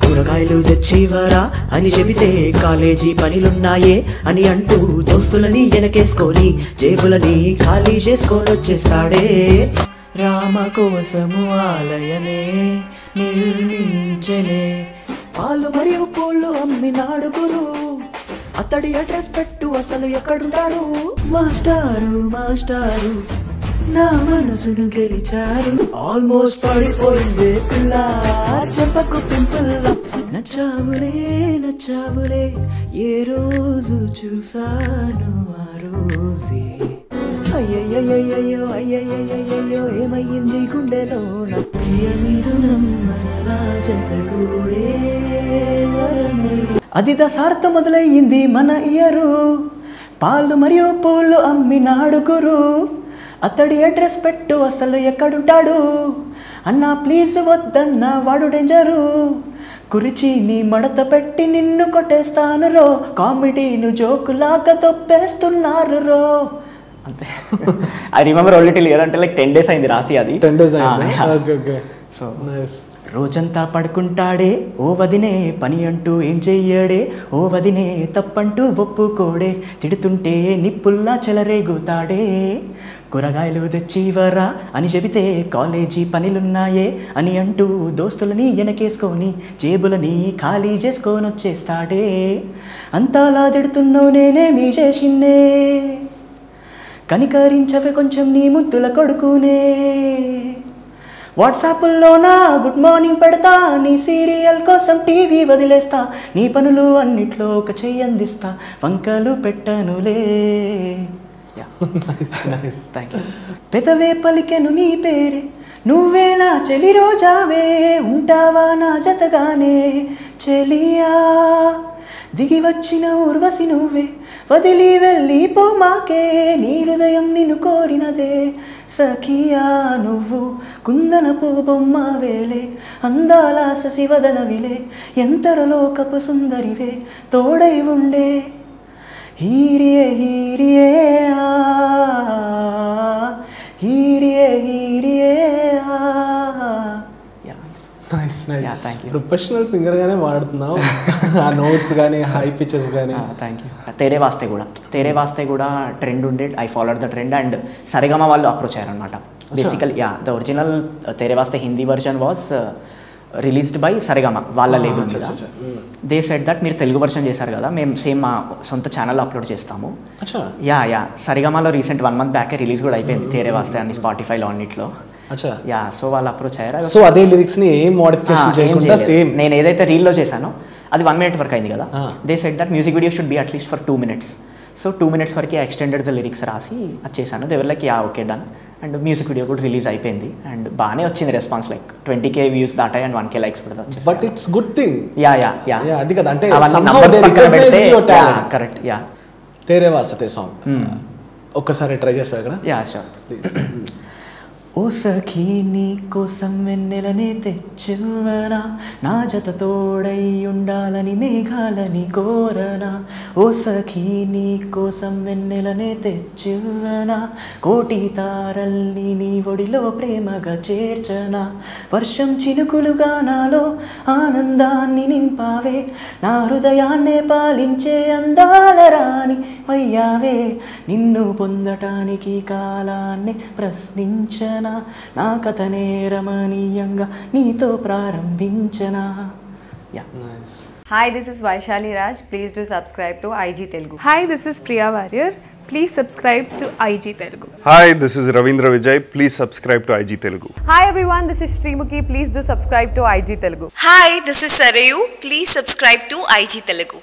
కూరగాయలు తెచ్చివరా అని చెబితే కాలేజీ పనిలున్నాయే అని అంటూ దోస్తులని వెనకేసుకొని జేబులని ఖాళీ చేసుకొని వచ్చేస్తాడే. రామ కోసము ఆలయనే నిర్మించనే, పాలు మరియు పూలు అమ్మినాడు గురు, అతడి అడ్రస్ పెట్టు అసలు ఎక్కడున్నాడు. మాస్టారు మాస్టారు నా మనసును గెలిచారు, ఆల్మోస్ట్ పడిపోయిందే పిల్ల చెప్పకు పింపుల్లా. నచ్చావులే నచ్చావులే ఏ రోజు చూసాను ఆ రోజే. అయ్యయ్యయ్యయ్యో అయ్యయ్యయ్యో ఏమయ్యింది గుండెలో నా ప్రియమిథునం మనలా జతగూడే వరమే. అది దశార్థ మొదలయ్యింది మన ఇయరు, పాలు మరియు పూలు అమ్మినాడు గురు, అతడి అడ్రస్ పెట్టు అసలు ఎక్కడుంటాడు. అన్నా ప్లీజ్ వద్దన్న వాడు డేంజరు, కురిచి నీ మడత పెట్టి నిన్ను కొట్టేస్తాను రో, కామెడీను జోకులాగా తొప్పేస్తున్నారు రో. అంతే. I remember only till year అంటే లైక్ 10 days అయింది రాసి, అది 10 days అయింది. సో రోజంతా పడుకుంటాడే ఓ వదినే, పని అంటూ ఏం చెయ్యడే ఓ వదినే, తప్పంటూ ఒప్పుకోడే, తిడుతుంటే నిప్పుల్లా చెలరేగుతాడే. కూరగాయలు తెచ్చివరా అని చెబితే కాలేజీ పనిలున్నాయే అని అంటూ దోస్తులని వెనకేసుకొని జేబులని ఖాళీ చేసుకొని వచ్చేస్తాడే. అంతలా తిడుతున్నావు నేనేమీ చేసిన్నే, కనికరించవే కొంచెం నీ ముద్దుల కొడుకునే. వాట్సాప్లోనా గుడ్ మార్నింగ్ పెడతా, నీ సీరియల్ కోసం టీవీ వదిలేస్తా, నీ పనులు అన్నిట్లో ఒక చెయ్యి అందిస్తా, వంకలు పెట్టనులే. పెదవే పలికెను నీ పేరే, నువ్వే నా చెలి రోజావే, ఉంటావా నా జతగానే చెలియా. దిగి వచ్చిన ఊర్వశి నువ్వే, వదిలి వెళ్ళి పోమాకే, నీ హృదయం నిన్ను కోరినదే సఖియా. నువ్వు కుందనపు బొమ్మ వేలే, అందాల శశివదనవిలే, ఎంతరలోకపు సుందరివే తోడై ఉండే. హీరియే హీరియే ఆ హీరియే హీరియే ఆ. ప్రొఫెషనల్ సింగర్ గానే వాడుతున్నావు ఆ నోట్స్ కానీ హై పిచెస్ కానీ. Thank you. తేరే వాస్తే కూడా ట్రెండ్ ఉండే, I followed the trend and Saregama వాళ్ళు అప్రోచ్ అయ్యారనమాట. Basically the original Tere Vaaste Hindi version was released by Saregama వాళ్ళ లేబుల్ మీద. దే సెడ్ దట్ మీరు తెలుగు వర్షన్ చేశారు కదా, మేము సేమ్ మా సొంత ఛానల్లో అప్లోడ్ చేస్తాము. సరిగమలో రీసెంట్ 1 month బ్యాకే రిలీజ్ కూడా అయిపోయింది తేరే వాస్తే అన్ని స్పాటిఫైలో అన్నిట్లో. సో వాళ్ళు అప్రోచ్ అయ్యారు. సో అదే లిరిక్స్ ని ఏం మోడిఫికేషన్ చేయకుండా సేమ్ నేను ఏదైతే రీల్లో చేశానో అది 1 minute వరకు అయింది కదా. They said that music video should be at least for 2 minutes. So 2 minutes వరకు ఎక్స్టెండెడ్ ద లిరిక్స్ రాసి అది చేశాను. They were like okay done. And music video కూడా రిలీజ్ అయిపోయింది అండ్ బాగానే వచ్చింది రెస్పాన్స్, లైక్ 20K వ్యూస్ దాటాయి అండ్ 1K likes కూడా వచ్చాయి. But it's good thing. అది కదా అంటే కరెక్ట్. తేరే వాస్తే సాంగ్ ఒక్కసారి ట్రై చేస్తారు కదా. Sure please. ఓ సఖీ నీ కోసం వెన్నెలనే తెచ్చువనా, నా జత తోడై ఉండాలని మేఘాలని కోరనా. ఓ సఖీ నీ కోసం వెన్నెలనే తెచ్చువనా, కోటి తారల్ని నీ ఒడిలో ప్రేమగా చేర్చనా. వర్షం చినుకులుగా నాలో ఆనందాన్ని నింపావే, నా హృదయాన్నే పాలించే అందాల రాణి అయ్యావే. నిన్ను పొందటానికి కాలాన్ని ప్రశ్నించనా, నా కథనే రమణీయంగా నీతో ప్రారంభించనా. Hi, this is Vaishali Raj. Please do subscribe to IG Telugu. Hi, this is Priya Warrior. Please subscribe to IG Telugu. Hi, this is Ravindra Vijay. Please subscribe to IG Telugu. Hi everyone, this is Srimuki. Please do subscribe to IG Telugu. Hi, this is Sarayu. Please subscribe to IG Telugu.